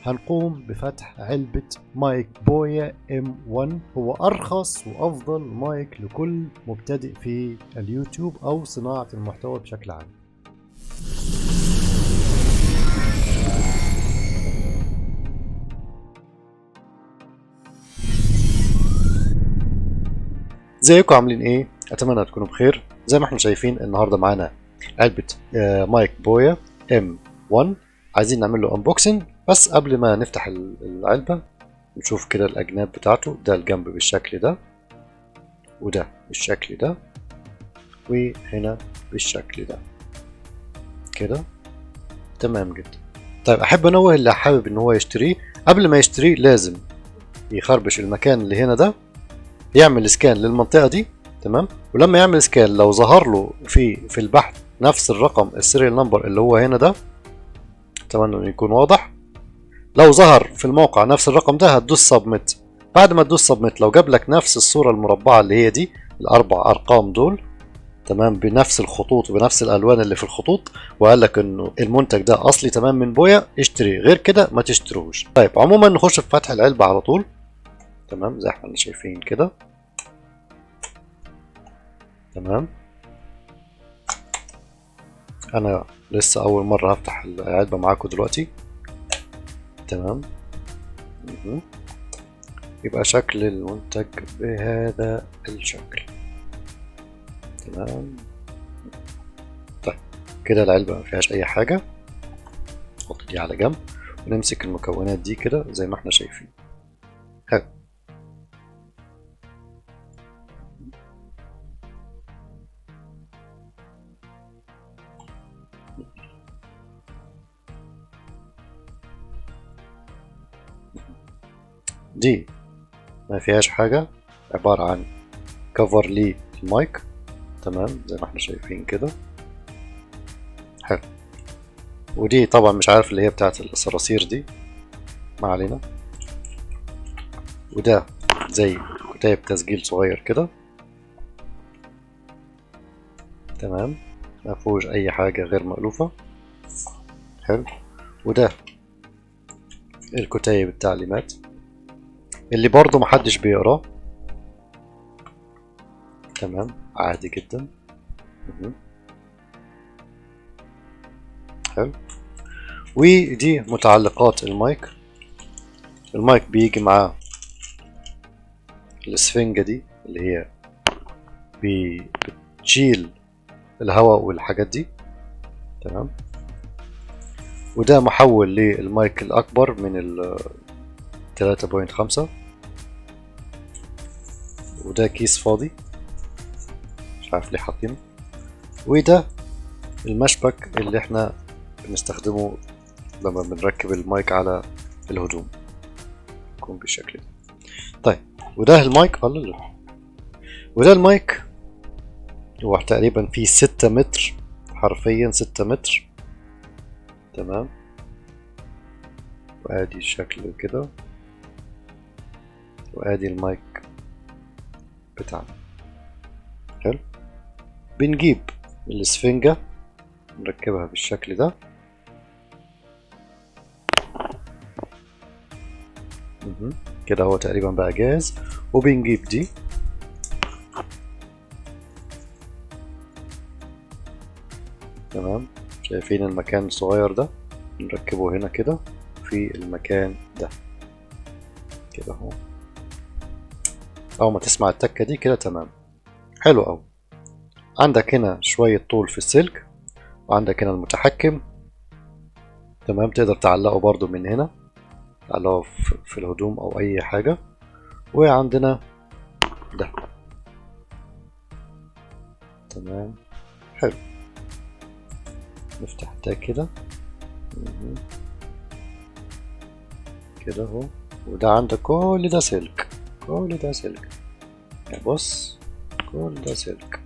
هنقوم بفتح علبة مايك بويا M1. هو أرخص وأفضل مايك لكل مبتدئ في اليوتيوب أو صناعة المحتوى بشكل عام. ازيكم عاملين ايه؟ اتمنى تكونوا بخير. زي ما احنا شايفين النهارده معانا علبة مايك بويا M1. عايزين نعمل له انبوكسنج، بس قبل ما نفتح العلبة نشوف كده الاجناب بتاعته. ده الجنب بالشكل ده، وده بالشكل ده، وهنا بالشكل ده كده. تمام جدا. طيب احب انوه اللي حابب ان هو يشتريه، قبل ما يشتريه لازم يخربش المكان اللي هنا ده، يعمل سكان للمنطقة دي. تمام. ولما يعمل سكان لو ظهر له في البحث نفس الرقم السيريال نمبر اللي هو هنا ده، اتمنى انه يكون واضح. لو ظهر في الموقع نفس الرقم ده هتدوس سبميت. بعد ما تدوس سبميت لو جاب لك نفس الصورة المربعة اللي هي دي، الاربع ارقام دول، تمام، بنفس الخطوط وبنفس الالوان اللي في الخطوط، وقال لك انه المنتج ده اصلي تمام من بويا، اشتريه، غير كده ما تشتروش. طيب عموما نخش في فتح العلبة على طول. تمام زي ما شايفين كده. تمام. انا لسه اول مرة هفتح العلبة معاكم دلوقتي. تمام. يبقى شكل المنتج بهذا الشكل. تمام. طيب كده العلبة ما فيهاش اي حاجة، نحط دي على جنب ونمسك المكونات دي كده زي ما احنا شايفين. حلو. دي ما فيهاش حاجة، عبارة عن كفر للمايك. تمام زي ما احنا شايفين كده. حلو. ودي طبعا مش عارف اللي هي بتاعت الصراصير دي، ما علينا. وده زي كتاب تسجيل صغير كده. تمام. ما فيهوش اي حاجة غير مألوفة. حلو. وده الكتيب التعليمات اللي برضو محدش بيقراه. تمام عادي جدا. حلو. ودي متعلقات المايك. المايك بيجي معاه الاسفنجة دي اللي هي بتشيل الهواء والحاجات دي. تمام. وده محول للمايك الأكبر من ال 3.5. وده كيس فاضي مش عارف ليه حاطينه. وده المشبك اللي احنا بنستخدمه لما بنركب المايك على الهدوم، يكون بالشكل ده. طيب وده المايك. الله. وده المايك هو تقريبا فيه 6 متر، حرفيا 6 متر. تمام. وادي الشكل كده، وادي المايك بتاعنا. حلو. بنجيب الاسفنجة نركبها بالشكل ده. كده هو تقريبا بقى جاهز. وبنجيب دي. تمام. شايفين المكان الصغير ده، نركبه هنا كده في المكان ده كده اهو. اول ما تسمع التكة دي كده تمام. حلو اوي. عندك هنا شوية طول في السلك، وعندك هنا المتحكم. تمام. تقدر تعلقه برضو من هنا، تعلقه في الهدوم او اي حاجة. وعندنا ده. تمام. حلو. نفتح ده كده كده اهو. وده عندك كل ده سلك، كل ده سلك. بص كل ده سلك.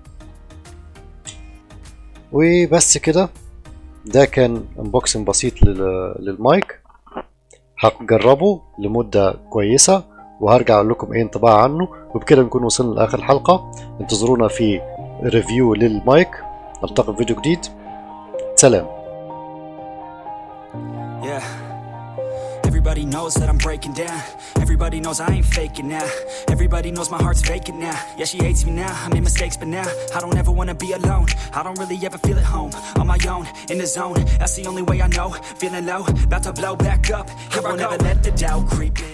وبس كده. ده كان انبوكسنج بسيط للمايك. هجربه لمدة كويسة وهرجع اقول لكم ايه انطباع عنه. وبكده نكون وصلنا لاخر الحلقة. انتظرونا في ريفيو للمايك. نلتقي في فيديو جديد. سلام. Everybody knows that I'm breaking down. Everybody knows I ain't faking now. Everybody knows my heart's vacant now. Yeah, she hates me now, I made mistakes but now I don't ever wanna be alone. I don't really ever feel at home. On my own, in the zone, that's the only way I know. Feeling low, about to blow back up. Here I won't ever let the doubt creep in.